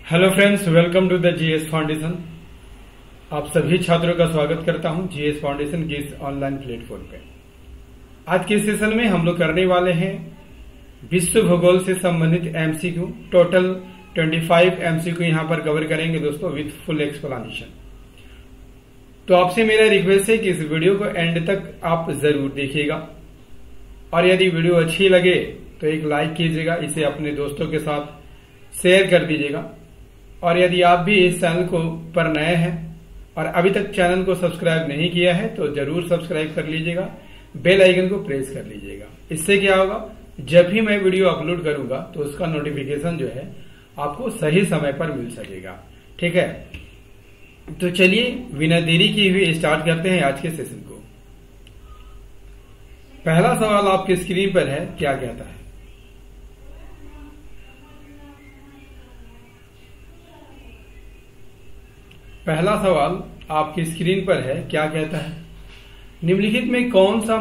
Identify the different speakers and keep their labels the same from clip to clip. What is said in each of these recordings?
Speaker 1: Hello friends, welcome to the GS foundation. आप सभी छात्रों का स्वागत करता हूं जीएस फाउंडेशन के इस ऑनलाइन प्लेटफॉर्म पे। आज के सेशन में हम लोग करने वाले हैं विश्व भूगोल से संबंधित एमसीक्यू। टोटल 25 एमसीक्यू यहां पर कवर करेंगे दोस्तों, विथ फुल एक्सप्लेनेशन। तो आपसे मेरा रिक्वेस्ट है कि इस वीडियो को एंड तक आप जरूर देखिएगा, और यदि वीडियो अच्छी लगे तो एक लाइक कीजिएगा, इसे अपने दोस्तों के साथ शेयर कर दीजिएगा। और यदि आप भी इस चैनल को पर नए हैं और अभी तक चैनल को सब्सक्राइब नहीं किया है तो जरूर सब्सक्राइब कर लीजिएगा, बेल आइकन को प्रेस कर लीजिएगा। इससे क्या होगा, जब भी मैं वीडियो अपलोड करूंगा तो उसका नोटिफिकेशन जो है आपको सही समय पर मिल सकेगा। ठीक है, तो चलिए बिना देरी किए हुए स्टार्ट करते हैं आज के सेशन को। पहला सवाल आपके स्क्रीन पर है, क्या कहता है? पहला सवाल आपकी स्क्रीन पर है, क्या कहता है? निम्नलिखित में कौन सा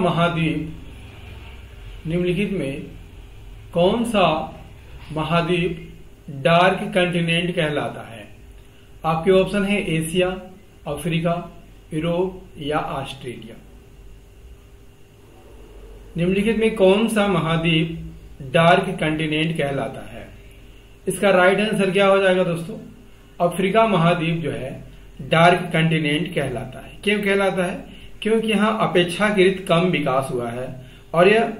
Speaker 1: महाद्वीप डार्क कंटिनेंट कहलाता है? आपके ऑप्शन है एशिया, अफ्रीका, यूरोप या ऑस्ट्रेलिया। निम्नलिखित में कौन सा महाद्वीप डार्क कंटिनेंट कहलाता है? इसका राइट आंसर क्या हो जाएगा दोस्तों? अफ्रीका महाद्वीप जो है डार्क कंटिनेंट कहलाता है। क्यों कहलाता है? क्योंकि यहां अपेक्षाकृत कम विकास हुआ है और यह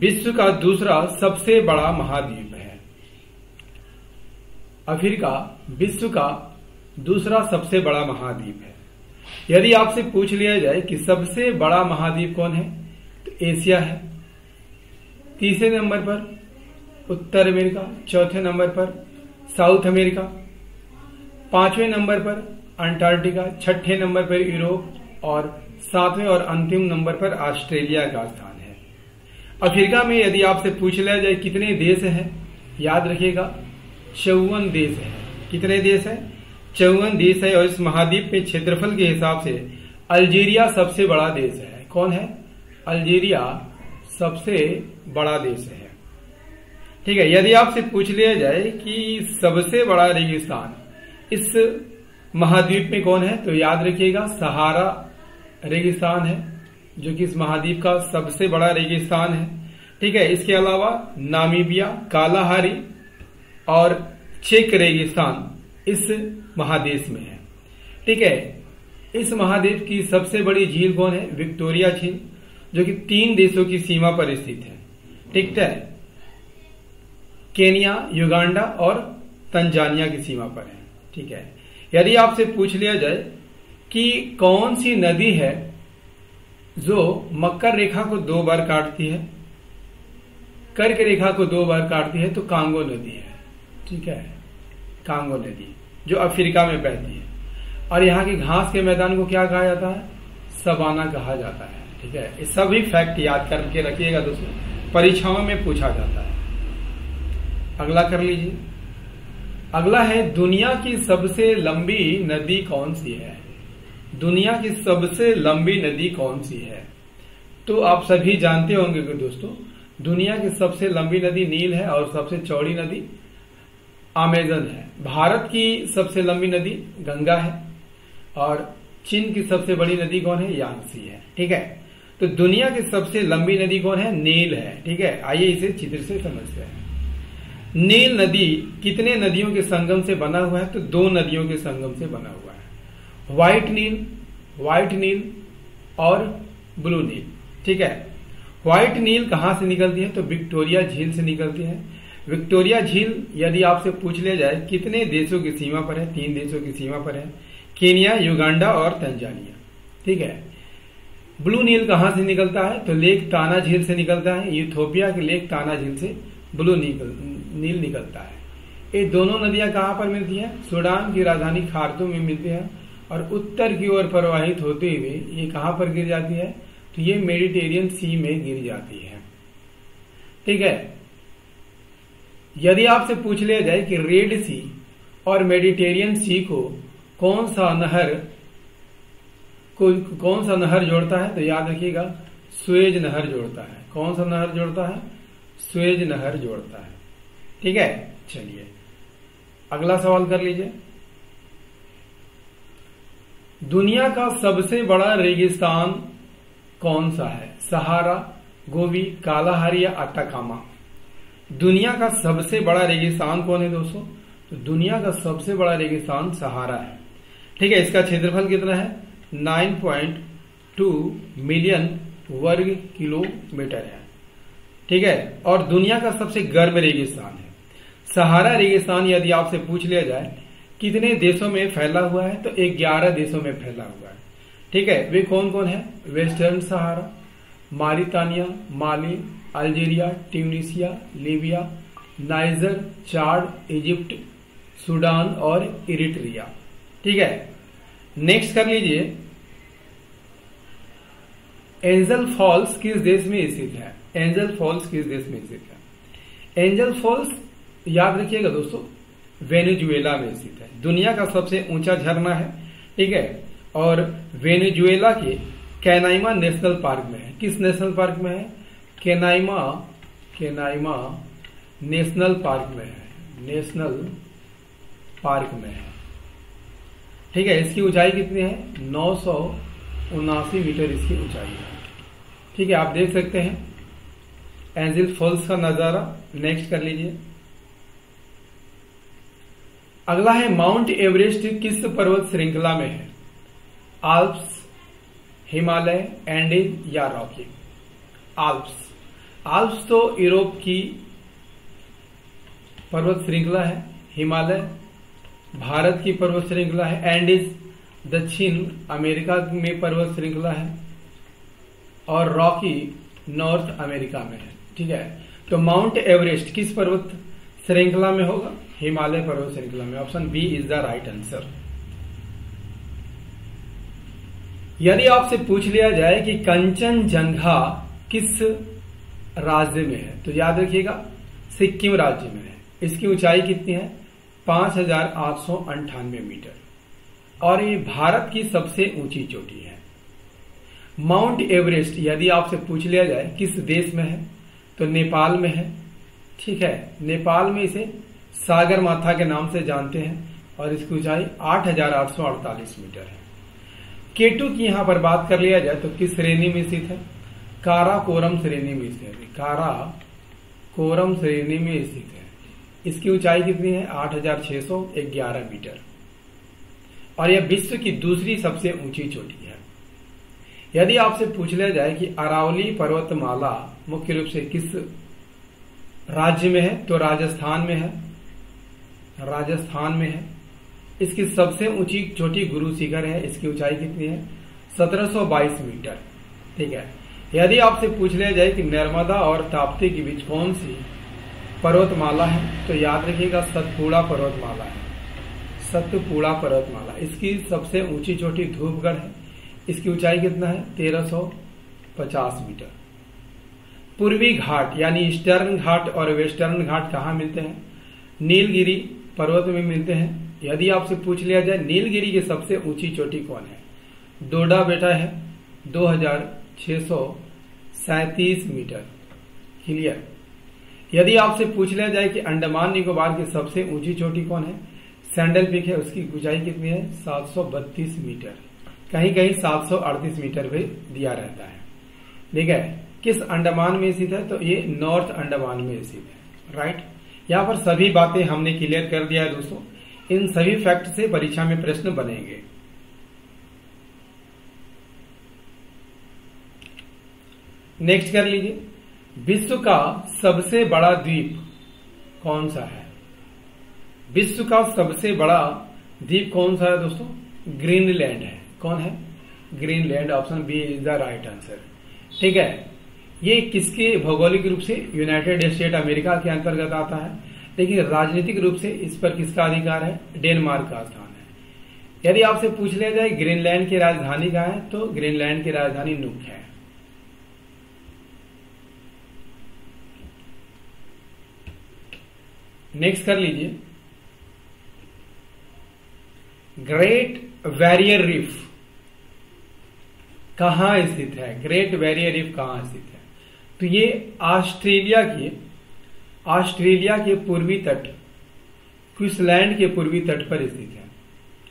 Speaker 1: विश्व का दूसरा सबसे बड़ा महाद्वीप है। अफ्रीका विश्व का दूसरा सबसे बड़ा महाद्वीप है। यदि आपसे पूछ लिया जाए कि सबसे बड़ा महाद्वीप कौन है, तो एशिया है। तीसरे नंबर पर उत्तर अमेरिका, चौथे नंबर पर साउथ अमेरिका, पांचवें नंबर पर अंटार्कटिका, छठे नंबर पर यूरोप और सातवें और अंतिम नंबर पर ऑस्ट्रेलिया का स्थान है। अफ्रीका में यदि आपसे पूछ लिया जाए कितने देश हैं, याद रखिएगा 54 देश है। कितने देश है? 54 देश है। और इस महाद्वीप में क्षेत्रफल के हिसाब से अल्जीरिया सबसे बड़ा देश है। कौन है? अल्जीरिया सबसे बड़ा देश है। ठीक है, यदि आपसे पूछ लिया जाए कि सबसे बड़ा रेगिस्तान इस महाद्वीप में कौन है, तो याद रखिएगा सहारा रेगिस्तान है, जो कि इस महाद्वीप का सबसे बड़ा रेगिस्तान है। ठीक है, इसके अलावा नामीबिया, कालाहारी और चेक रेगिस्तान इस महादेश में है। ठीक है, इस महाद्वीप की सबसे बड़ी झील कौन है? विक्टोरिया झील, जो कि 3 देशों की सीमा पर स्थित है। ठीक है, केनिया, युगांडा और तंजानिया की सीमा पर है। ठीक है, यदि आपसे पूछ लिया जाए कि कौन सी नदी है जो मकर रेखा को 2 बार काटती है, कर्क रेखा को 2 बार काटती है, तो कांगो नदी है। ठीक है, कांगो नदी जो अफ्रीका में बहती है। और यहाँ के घास के मैदान को क्या कहा जाता है? सवाना कहा जाता है। ठीक है, ये सभी फैक्ट याद करके रखिएगा दोस्तों, परीक्षाओं में पूछा जाता है। अगला कर लीजिए। अगला है, दुनिया की सबसे लंबी नदी कौन सी है? दुनिया की सबसे लंबी नदी कौन सी है? तो आप सभी जानते होंगे कि दोस्तों दुनिया की सबसे लंबी नदी नील है और सबसे चौड़ी नदी अमेजन है। भारत की सबसे लंबी नदी गंगा है और चीन की सबसे बड़ी नदी कौन है? यांगसी है। ठीक है, तो दुनिया की सबसे लंबी नदी कौन है? नील है। ठीक है, आइए इसे चित्र से समझते हैं। नील नदी कितने नदियों के संगम से बना हुआ है? तो 2 नदियों के संगम से बना हुआ है, व्हाइट नील और ब्लू नील। ठीक है, व्हाइट नील कहां से निकलती है? तो विक्टोरिया झील से निकलती है। विक्टोरिया झील यदि आपसे पूछ लिया जाए कितने देशों की सीमा पर है? 3 देशों की सीमा पर है, केनिया, युगांडा और तंजानिया। ठीक है, ब्लू नील कहां से निकलता है? तो लेक ताना झील से निकलता है। इथियोपिया के लेक ताना झील से ब्लू नील निकलता है। ये दोनों नदियां कहां पर मिलती हैं? सूडान की राजधानी खार्तूम में मिलती है और उत्तर की ओर प्रवाहित होते हुए ये कहां पर गिर जाती है? तो ये मेडिटेरियन सी में गिर जाती है। ठीक है, यदि आपसे पूछ लिया जाए कि रेड सी और मेडिटेरियन सी को कौन सा नहर जोड़ता है? तो याद रखिएगा सुएज नहर जोड़ता है। कौन सा नहर जोड़ता है? सुएज नहर जोड़ता है। ठीक है, चलिए अगला सवाल कर लीजिए। दुनिया का सबसे बड़ा रेगिस्तान कौन सा है? सहारा, गोबी, कालाहारी या अटाकामा? दुनिया का सबसे बड़ा रेगिस्तान कौन है दोस्तों? तो दुनिया का सबसे बड़ा रेगिस्तान सहारा है। ठीक है, इसका क्षेत्रफल कितना है? 9.2 मिलियन वर्ग किलोमीटर है। ठीक है, और दुनिया का सबसे गर्म रेगिस्तान है सहारा रेगिस्तान। यदि आपसे पूछ लिया जाए कितने देशों में फैला हुआ है, तो 11 देशों में फैला हुआ है। ठीक है, वे कौन कौन है? वेस्टर्न सहारा, मारितानिया, माली, अल्जीरिया, ट्यूनीसिया, लीबिया, नाइजर, चाड, इजिप्ट, सूडान और इरिट्रिया। ठीक है, नेक्स्ट कर लीजिए। एंजल फॉल्स किस देश में स्थित है? एंजल फॉल्स किस देश में स्थित है? एंजल फॉल्स याद रखिएगा दोस्तों, वेनेजुएला में स्थित है। दुनिया का सबसे ऊंचा झरना है। ठीक है, और वेनेजुएला के कैनाइमा नेशनल पार्क में है। किस नेशनल पार्क में है? कैनाइमा नेशनल पार्क में है। नेशनल पार्क में है। ठीक है, इसकी ऊंचाई कितनी है? 979 मीटर इसकी ऊंचाई है। ठीक है, आप देख सकते हैं एंजल फॉल्स का नजारा। नेक्स्ट कर लीजिए। अगला है माउंट एवरेस्ट किस पर्वत श्रृंखला में है? आल्प्स, हिमालय, एंडीज या रॉकी? आल्प्स तो यूरोप की पर्वत श्रृंखला है। हिमालय भारत की पर्वत श्रृंखला है। एंडीज दक्षिण अमेरिका में पर्वत श्रृंखला है। और रॉकी नॉर्थ अमेरिका में है। ठीक है, तो माउंट एवरेस्ट किस पर्वत श्रृंखला में होगा? हिमालय पर्वत श्रृंखला में। Option B is the right answer. यदि आपसे पूछ लिया जाए कि कंचनजंगा किस राज्य में है, तो याद रखिएगा सिक्किम राज्य में है। इसकी ऊंचाई कितनी है? 5898 मीटर, और ये भारत की सबसे ऊंची चोटी है। माउंट एवरेस्ट यदि आपसे पूछ लिया जाए किस देश में है, तो नेपाल में है। ठीक है, नेपाल में इसे सागर माथा के नाम से जानते हैं, और इसकी ऊंचाई 8848 मीटर है। केटू की यहां पर बात कर लिया जाए तो किस श्रेणी में स्थित है? काराकोरम श्रेणी में स्थित है। काराकोरम श्रेणी में स्थित है। इसकी ऊंचाई कितनी है? 8611 मीटर, और यह विश्व की दूसरी सबसे ऊंची चोटी है। यदि आपसे पूछ लिया जाए कि अरावली पर्वतमाला मुख्य रूप से किस राज्य में है, तो राजस्थान में है। राजस्थान में है। इसकी सबसे ऊंची चोटी गुरु शिखर है। इसकी ऊंचाई कितनी है? 1722 मीटर। ठीक है, यदि आपसे पूछ लिया जाए कि नर्मदा और ताप्ती के बीच कौन सी पर्वतमाला है, तो याद रखिएगा सतपुड़ा पर्वतमाला है। सतपुड़ा पर्वतमाला। इसकी सबसे ऊंची चोटी धूपगढ़ है। इसकी ऊंचाई कितना है? 1350 मीटर। पूर्वी घाट यानी ईस्टर्न घाट और वेस्टर्न घाट कहाँ मिलते हैं? नीलगिरी पर्वत में मिलते हैं। यदि आपसे पूछ लिया जाए नीलगिरी की सबसे ऊंची चोटी कौन है? डोडा बेटा है, 2637 मीटर। क्लियर। यदि आपसे पूछ लिया जाए कि अंडमान निकोबार की सबसे ऊंची चोटी कौन है? सैंडल पीक है। उसकी ऊंचाई कितनी है? 732 मीटर। कहीं कहीं 738 मीटर भी दिया रहता है। ठीक है, किस अंडमान में स्थित है? तो ये नॉर्थ अंडमान में स्थित है। राइट, यहां पर सभी बातें हमने क्लियर कर दिया है दोस्तों। इन सभी फैक्ट से परीक्षा में प्रश्न बनेंगे। नेक्स्ट कर लीजिए। विश्व का सबसे बड़ा द्वीप कौन सा है? विश्व का सबसे बड़ा द्वीप कौन सा है दोस्तों? ग्रीनलैंड है। कौन है? Greenland. Option B is the right answer. ठीक है, ये किसके भौगोलिक रूप से? यूनाइटेड स्टेट अमेरिका के अंतर्गत आता है, लेकिन राजनीतिक रूप से इस पर किसका अधिकार है? डेनमार्क का स्थान है। यदि आपसे पूछ लिया जाए ग्रीनलैंड की राजधानी कहाँ है, तो ग्रीनलैंड की राजधानी नुक है। नेक्स्ट कर लीजिए। ग्रेट बैरियर रीफ कहां स्थित है? ग्रेट बैरियर रीफ कहां स्थित है? तो ये ऑस्ट्रेलिया के पूर्वी तट क्वींसलैंड के पूर्वी तट पर स्थित है।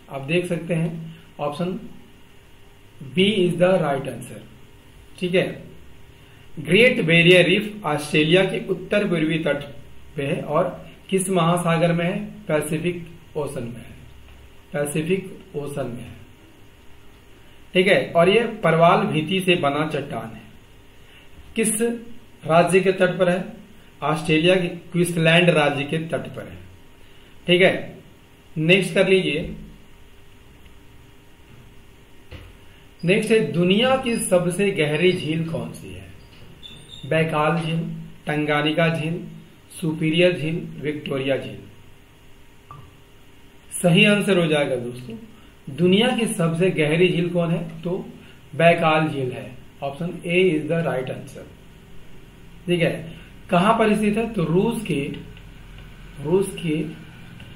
Speaker 1: आप देख सकते हैं option B is the right answer. ठीक है। ग्रेट बैरियर रीफ ऑस्ट्रेलिया के उत्तर पूर्वी तट पे है और किस महासागर में है? पैसिफिक ओशन में है। पैसिफिक ओशन में है। ठीक है। और ये परवाल भीति से बना चट्टान है। किस राज्य के तट पर है? ऑस्ट्रेलिया के क्वींसलैंड राज्य के तट पर है। ठीक है। नेक्स्ट कर लीजिए। नेक्स्ट है दुनिया की सबसे गहरी झील कौन सी है? बैकाल झील, टंगानिका झील, सुपीरियर झील, विक्टोरिया झील। सही आंसर हो जाएगा दोस्तों, दुनिया की सबसे गहरी झील कौन है? तो बैकाल झील है। Option A is the right answer. ठीक है। कहां पर स्थित है? तो रूस के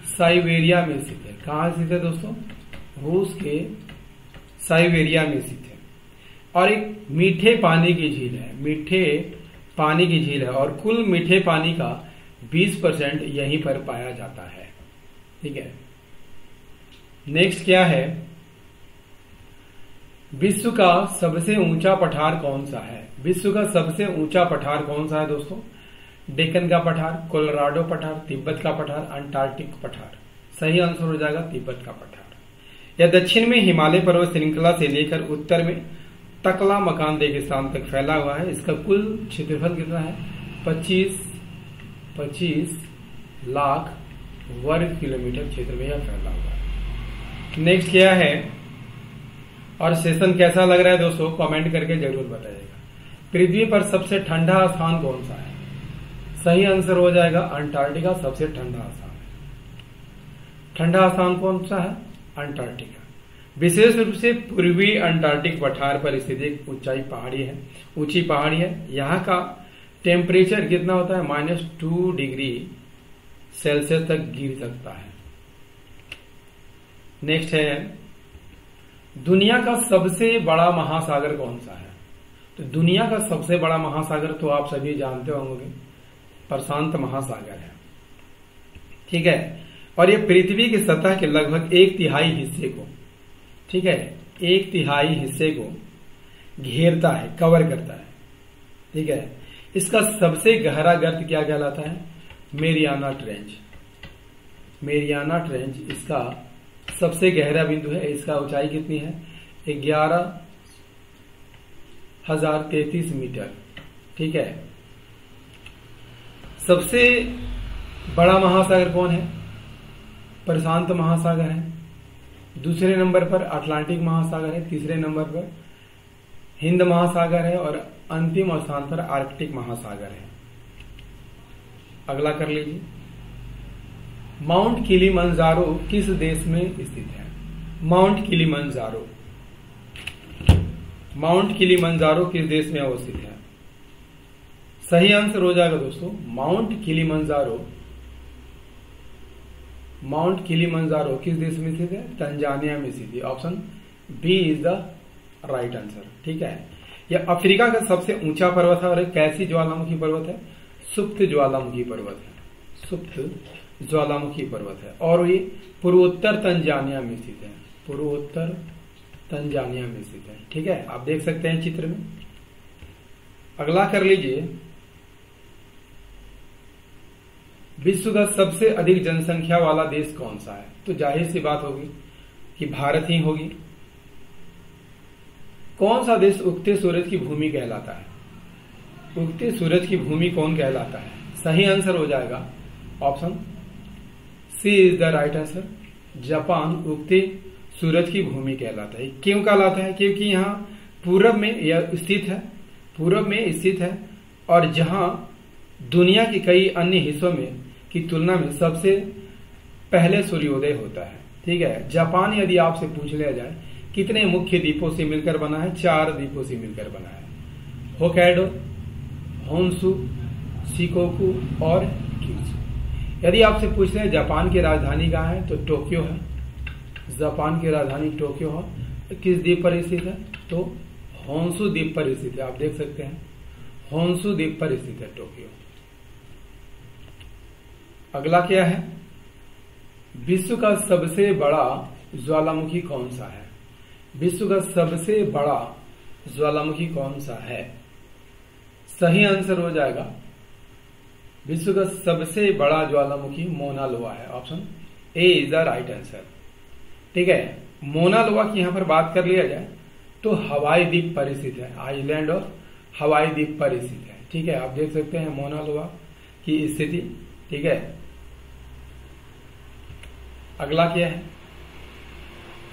Speaker 1: साइबेरिया में स्थित है। कहां स्थित है दोस्तों? रूस के साइबेरिया में स्थित है। और एक मीठे पानी की झील है। मीठे पानी की झील है और कुल मीठे पानी का 20% यहीं पर पाया जाता है। ठीक है। नेक्स्ट क्या है? विश्व का सबसे ऊंचा पठार कौन सा है? विश्व का सबसे ऊंचा पठार कौन सा है दोस्तों? डेक्कन का पठार, कोलोराडो पठार, तिब्बत का पठार, अंटार्कटिक पठार। सही आंसर हो जाएगा तिब्बत का पठार। यह दक्षिण में हिमालय पर्वत श्रृंखला से लेकर उत्तर में तकला मकान रेगिस्तान तक फैला हुआ है। इसका कुल क्षेत्रफल कितना है? 25 लाख वर्ग किलोमीटर क्षेत्र में यह फैला हुआ है। नेक्स्ट क्या है और सेशन कैसा लग रहा है दोस्तों? कमेंट करके जरूर बताइएगा। पृथ्वी पर सबसे ठंडा स्थान कौन सा है? सही आंसर हो जाएगा अंटार्कटिका सबसे ठंडा स्थान है। ठंडा स्थान कौन सा है? अंटार्कटिका। विशेष रूप से पूर्वी अंटार्कटिक पठार पर स्थित एक ऊंची पहाड़ी है। यहाँ का टेम्परेचर कितना होता है? -2 डिग्री सेल्सियस तक गिर सकता है। नेक्स्ट है दुनिया का सबसे बड़ा महासागर कौन सा है? तो दुनिया का सबसे बड़ा महासागर तो आप सभी जानते होंगे, प्रशांत महासागर है। ठीक है। और ये पृथ्वी की सतह के लगभग 1/3 हिस्से को, ठीक है, 1/3 हिस्से को घेरता है, कवर करता है। ठीक है। इसका सबसे गहरा गर्त क्या कहलाता है? Mariana trench. मेरियाना ट्रेंच इसका सबसे गहरा बिंदु है। इसका ऊंचाई कितनी है? 11,033 मीटर। ठीक है। सबसे बड़ा महासागर कौन है? प्रशांत महासागर है। दूसरे नंबर पर अटलांटिक महासागर है। तीसरे नंबर पर हिंद महासागर है और अंतिम स्थान पर आर्कटिक महासागर है। अगला कर लीजिए। माउंट किलिमंजारो किस देश में स्थित है? माउंट किलिमंजारो किस देश में अवस्थित है? सही आंसर हो जाएगा दोस्तों माउंट किलिमंजारो किस देश में स्थित है? तंजानिया में स्थित है। Option B is the right answer. ठीक है। यह अफ्रीका का सबसे ऊंचा पर्वत है और एक कैसी ज्वालामुखी पर्वत है? सुप्त ज्वालामुखी पर्वत है। सुप्त ज्वालामुखी पर्वत है और ये पूर्वोत्तर तंजानिया में स्थित है। पूर्वोत्तर तंजानिया में स्थित है। ठीक है। आप देख सकते हैं चित्र में। अगला कर लीजिए। विश्व का सबसे अधिक जनसंख्या वाला देश कौन सा है? तो जाहिर सी बात होगी कि भारत ही होगी। कौन सा देश उगते सूरज की भूमि कहलाता है? उगते सूरज की भूमि कौन कहलाता है? सही आंसर हो जाएगा option C is the right answer. Japan उगते सूरज की भूमि कहलाता है। क्यों कहलाता है? क्योंकि यहाँ पूरब में यह स्थित है और जहां दुनिया के कई अन्य हिस्सों में की तुलना में सबसे पहले सूर्योदय होता है। ठीक है। जापान यदि आपसे पूछ लिया जाए कितने मुख्य द्वीपों से मिलकर बना है? 4 द्वीपों से मिलकर बना है। होक्काइडो, होन्शु, शिकोकू और क्यूशू। यदि आपसे पूछ रहे हैं जापान की राजधानी कहाँ है? तो टोक्यो है। जापान की राजधानी टोक्यो है। किस द्वीप पर स्थित है? तो होन्शु द्वीप पर स्थित है। आप देख सकते हैं होन्शु द्वीप पर स्थित है टोक्यो। अगला क्या है? विश्व का सबसे बड़ा ज्वालामुखी कौन सा है? विश्व का सबसे बड़ा ज्वालामुखी कौन सा है? सही आंसर हो जाएगा विश्व का सबसे बड़ा ज्वालामुखी मोना लोआ है। Option A is the right answer. ठीक है, मोना लोआ की यहां पर बात कर लिया जाए तो हवाई द्वीप पर स्थित है, आइलैंड ऑफ हवाई द्वीप पर स्थित है। ठीक है, आप देख सकते हैं मोना लोआ की स्थिति। ठीक है, अगला क्या है?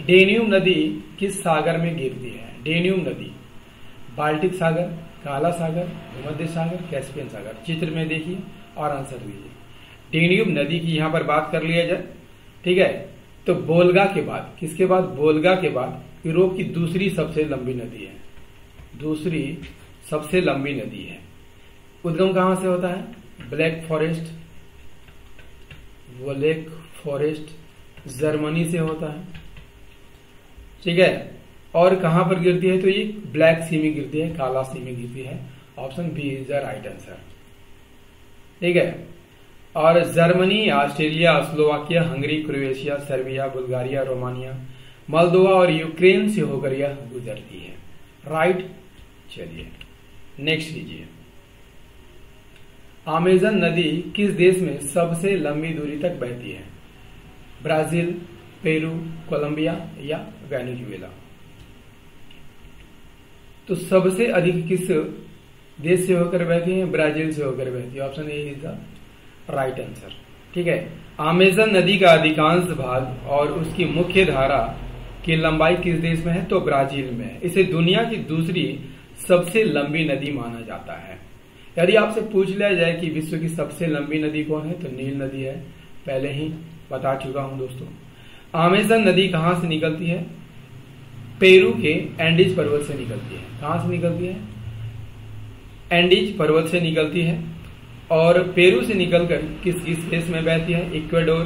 Speaker 1: डेन्यूब नदी किस सागर में गिरती है? डेन्यूब नदी बाल्टिक सागर, काला सागर, भूमध्य सागर, कैस्पियन सागर। चित्र में देखिए और आंसर दीजिए। डेन्यूब नदी की यहां पर बात कर लिया जाए, ठीक है, तो वोल्गा के बाद, किसके बाद? वोल्गा के बाद यूरोप की दूसरी सबसे लंबी नदी है। दूसरी सबसे लंबी नदी है। उद्गम कहां से होता है? ब्लैक फॉरेस्ट जर्मनी से होता है। ठीक है, और कहां पर गिरती है? तो ये ब्लैक सी में गिरती है, काला सी में गिरती है। Option B is the right answer. ठीक है, और Germany, Australia, Slovakia, Hungary, Croatia, Serbia, Bulgaria, Romania, Moldova और यूक्रेन से होकर यह गुजरती है। राइट। चलिए नेक्स्ट लीजिए। अमेजन नदी किस देश में सबसे लंबी दूरी तक बहती है? ब्राजील, पेरू, कोलंबिया या वेनेजुएला। तो सबसे अधिक किस देश से होकर बहती है? ब्राजील से होकर बहती है। Option A is the right answer. ठीक है, अमेजन नदी का अधिकांश भाग और उसकी मुख्य धारा की लंबाई किस देश में है? तो ब्राजील में है। इसे दुनिया की दूसरी सबसे लंबी नदी माना जाता है। यदि आपसे पूछ लिया जाए कि विश्व की सबसे लंबी नदी कौन है, तो नील नदी है। पहले ही बता चुका हूं दोस्तों। अमेजन नदी कहां से निकलती है? पेरू के एंडीज पर्वत से निकलती है। कहां से निकलती है? एंडीज पर्वत से निकलती है। और पेरू से निकलकर किस किस देश में बहती है? इक्वाडोर,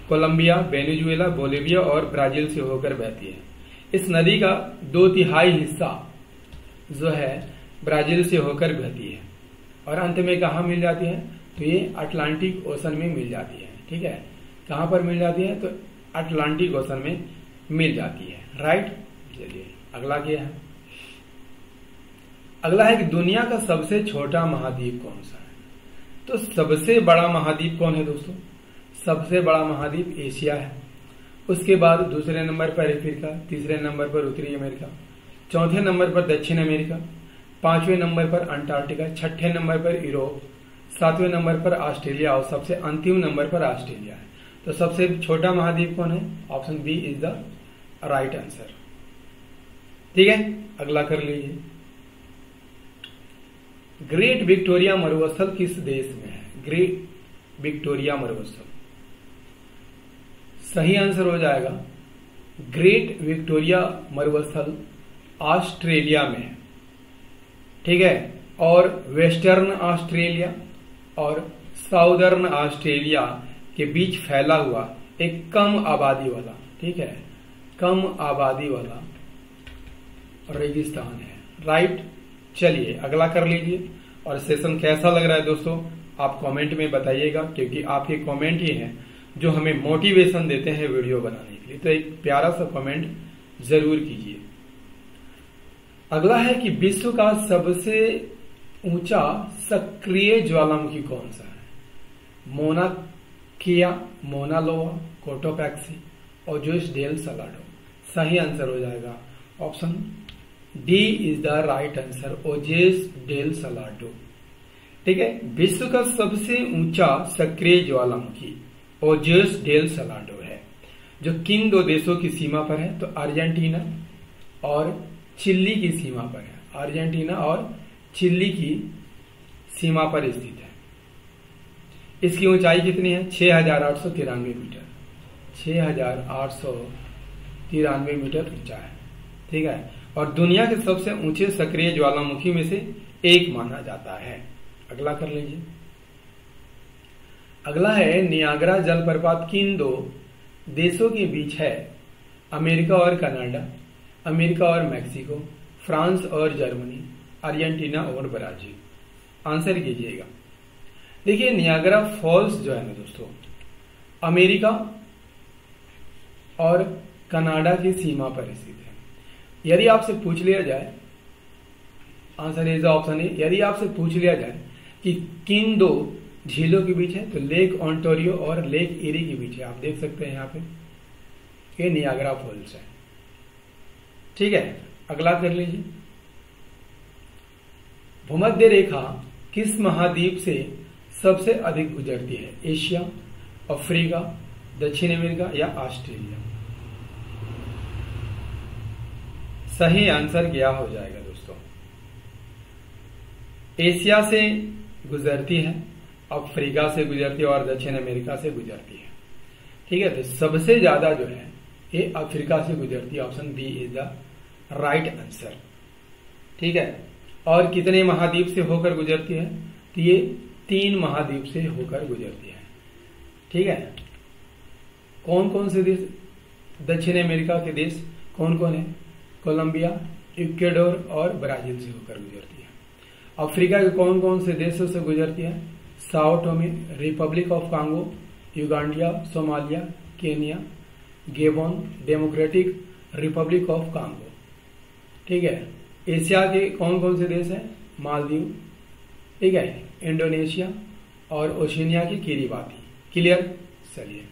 Speaker 1: कोलंबिया, वेनेजुएला, बोलिविया और ब्राजील से होकर बहती है। इस नदी का 2/3 हिस्सा जो है ब्राजील से होकर बहती है और अंत में कहा मिल जाती है? तो ये अटलांटिक ओशन में मिल जाती है। ठीक है, कहां पर मिल जाती है? तो अटलांटिक ओशन में मिल जाती है। राइट। चलिए अगला क्या है? अगला है कि दुनिया का सबसे छोटा महाद्वीप कौन सा है? तो सबसे बड़ा महाद्वीप कौन है दोस्तों? सबसे बड़ा महाद्वीप एशिया है। उसके बाद दूसरे नंबर पर अफ्रीका, तीसरे नंबर पर उत्तरी अमेरिका, चौथे नंबर पर दक्षिण अमेरिका, पांचवें नंबर पर अंटार्कटिका, छठे नंबर पर यूरोप, सातवें नंबर पर ऑस्ट्रेलिया और सबसे अंतिम नंबर पर ऑस्ट्रेलिया है। तो सबसे छोटा महाद्वीप कौन है? Option B is the right answer. ठीक है, अगला कर लीजिए। ग्रेट विक्टोरिया मरुस्थल किस देश में है? ग्रेट विक्टोरिया मरुस्थल। सही आंसर हो जाएगा ग्रेट विक्टोरिया मरुस्थल ऑस्ट्रेलिया में है। ठीक है, और वेस्टर्न ऑस्ट्रेलिया और साउदर्न ऑस्ट्रेलिया के बीच फैला हुआ एक कम आबादी वाला, ठीक है, कम आबादी वाला रेगिस्तान है। राइट। चलिए अगला कर लीजिए। और सेशन कैसा लग रहा है दोस्तों, आप कमेंट में बताइएगा, क्योंकि आपके कमेंट ही हैं जो हमें मोटिवेशन देते हैं वीडियो बनाने के लिए। तो एक प्यारा सा कमेंट जरूर कीजिए। अगला है कि विश्व का सबसे ऊंचा सक्रिय ज्वालामुखी कौन सा है? Mona Kea, Mauna Loa, Cotopaxi, Ojos del Salado. सही आंसर हो जाएगा option D is the right answer, Ojos del Salado. ठीक है, विश्व का सबसे ऊंचा सक्रिय ज्वालामुखी ओजेस डेल सलाडो है, जो किन दो देशों की सीमा पर है? तो अर्जेंटीना और चिली की सीमा पर है। अर्जेंटीना और चिली की सीमा पर स्थित है। इसकी ऊंचाई कितनी है? 6,893 मीटर। 6,893 मीटर ऊंचा है। ठीक है, और दुनिया के सबसे ऊंचे सक्रिय ज्वालामुखी में से एक माना जाता है। अगला कर लीजिए। अगला है नियाग्रा जलप्रपात किन दो देशों के बीच है? अमेरिका और कनाडा, अमेरिका और मैक्सिको, फ्रांस और जर्मनी, अर्जेंटीना और ब्राजील। आंसर कीजिएगा। देखिए नियाग्रा फॉल्स जो है ना दोस्तों, अमेरिका और कनाडा की सीमा पर स्थित है? यदि आपसे पूछ लिया जाए, आंसर इज ऑप्शन ए। यदि आपसे पूछ लिया जाए कि किन दो झीलों के बीच है, तो लेक ऑन्टारियो और लेक एरी के बीच है। आप देख सकते हैं यहाँ पे ये नियाग्रा फॉल्स है। ठीक है, अगला कर लीजिए। भूमध्य रेखा किस महाद्वीप से सबसे अधिक गुजरती है? एशिया, अफ्रीका, दक्षिण अमेरिका या ऑस्ट्रेलिया? सही आंसर क्या हो जाएगा दोस्तों? एशिया से गुजरती है, अफ्रीका से गुजरती है और दक्षिण अमेरिका से गुजरती है। ठीक है, तो सबसे ज्यादा जो है ये अफ्रीका से गुजरती है। Option B is the right answer. ठीक है, और कितने महाद्वीप से होकर गुजरती है? तो ये 3 महाद्वीप से होकर गुजरती है। ठीक है, कौन कौन से देश? दक्षिण अमेरिका के देश कौन कौन है? कोलंबिया, इक्वेडोर और ब्राजील से होकर गुजरती है। अफ्रीका के कौन कौन से देशों से गुजरती है? Sao Thome, Republic of Congo, Uganda, Somalia, Kenya, गेबोन, democratic Republic of Congo. ठीक है, एशिया के कौन कौन से देश हैं? मालदीव, ठीक है, इंडोनेशिया और ओशिनिया की किरिबाती। क्लियर? चलिए,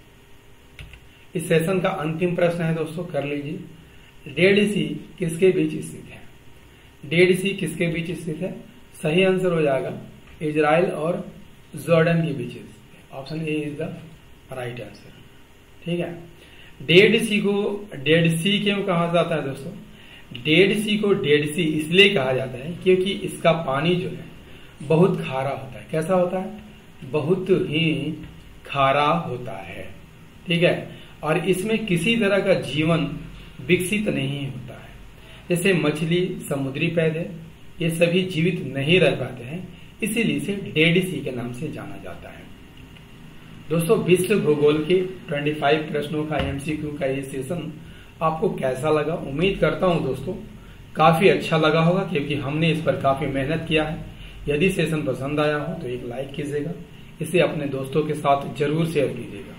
Speaker 1: इस सेशन का अंतिम प्रश्न है दोस्तों, कर लीजिए। डेड सी किसके बीच स्थित है? डेड सी किसके बीच स्थित है? सही आंसर हो जाएगा इजराइल और जॉर्डन के बीच स्थित है। Option A is the right answer. ठीक है, डेड सी को डेड सी क्यों कहा जाता है दोस्तों? डेड सी को डेड सी इसलिए कहा जाता है क्योंकि इसका पानी जो है बहुत खारा होता है। कैसा होता है? बहुत ही खारा होता है। ठीक है, और इसमें किसी तरह का जीवन विकसित नहीं होता है। जैसे मछली, समुद्री पौधे, ये सभी जीवित नहीं रह पाते हैं, इसीलिए इसे डेड सी के नाम से जाना जाता है। दोस्तों, विश्व भूगोल के 25 प्रश्नों का एमसीक्यू का ये सेशन आपको कैसा लगा? उम्मीद करता हूं दोस्तों काफी अच्छा लगा होगा, क्योंकि हमने इस पर काफी मेहनत किया है। यदि सेशन पसंद आया हो तो एक लाइक कीजिएगा, इसे अपने दोस्तों के साथ जरूर शेयर कीजिएगा,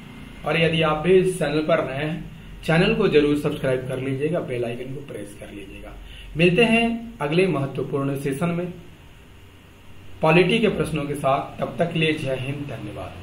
Speaker 1: और यदि आप भी इस चैनल पर नए हैं, चैनल को जरूर सब्सक्राइब कर लीजिएगा, बेल आइकन को प्रेस कर लीजिएगा। मिलते हैं अगले महत्वपूर्ण सेशन में पॉलिटी के प्रश्नों के साथ। तब तक के लिए जय हिंद, धन्यवाद।